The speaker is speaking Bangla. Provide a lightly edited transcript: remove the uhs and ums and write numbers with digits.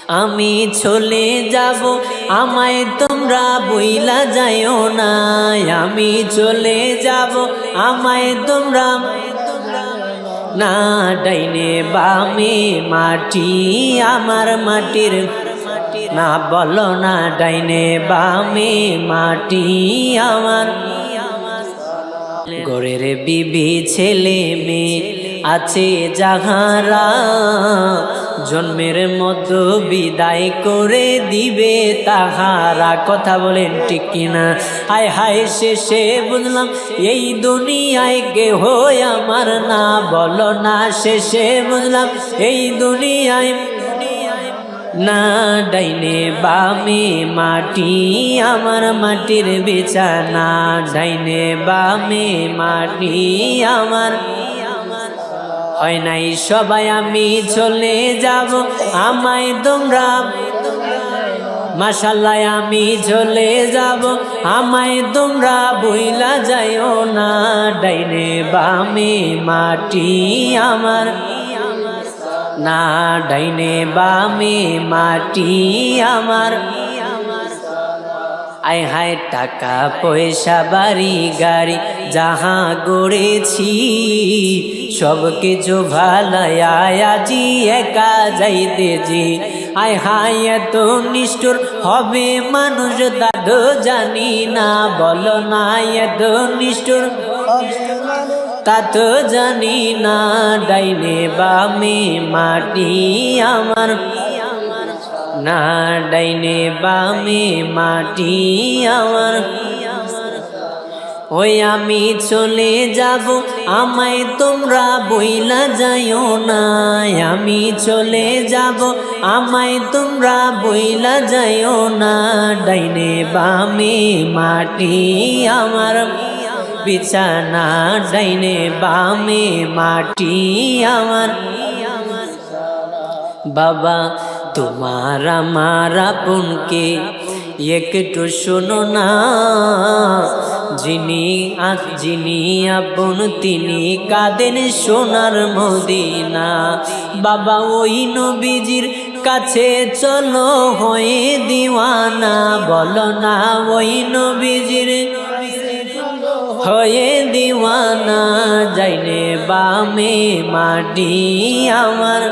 আমি চলে যাব আমায় তোমরা বইলা যাইও না, আমি চলে যাব আমায় তোমরা না। ডাইনে বামে মাটি আমার মাটির না বলো না, ডাইনে বামে মাটি আমার। ঘরের বিবি ছেলে মেয়ে আছে যাহারা, জন্মের মতো বিদায় করে দিবে তাহারা। কথা বলেন ঠিক কিনা? হায় হায় শেষে বুঝলাম এই দুনিয়ায় কেহ আমার না, বলো না শেষে বুঝলাম এই দুনিয়ায় না। ডাইনে বামে মাটি আমার মাটির বিছানা, ডাইনে বামে মাটি আমার। হয় নাই সবাই আমি চলে যাব আমায় তোমরা, মাশাআল্লাহ আমি চলে যাব আমায় তোমরা বইলা যাইও না। ডাইনে বামে মাটি আমার না, ডাইনে বামে মাটি আমার। আয় হায় টাকা পয়সা বাড়ি গাড়ি যাহা গড়েছি, সব কিছু ভালায়া আজি একা যাইতেছি। আয় হায় এত নিষ্ঠুর হবে মানুষ দাদু জানি না, বলো না এত নিষ্ঠুর তা তো জানি না। ডাইনে বামে মাটি আমার না, ডাইনে বামে মাটি আমার। ওই আমি চলে যাব আমায় তোমরা বইলা যাইও না, আমি চলে যাব আমায় তোমরা বইলা যাইও না। ডাইনে বামে মাটি আমার বিছানা, ডাইনে বামে মাটি আমার। বাবা তোমার আমার আপনকে একটু শোনো না, যিনি আপন তিনি কাঁদেন সোনার মদিনা। বাবা ওই নবীজির কাছে চলো হয়ে দিওয়ানা, বলো না ওই নবীজির হয়ে দিওয়ানা। ডাইনে বামে মাটি আমার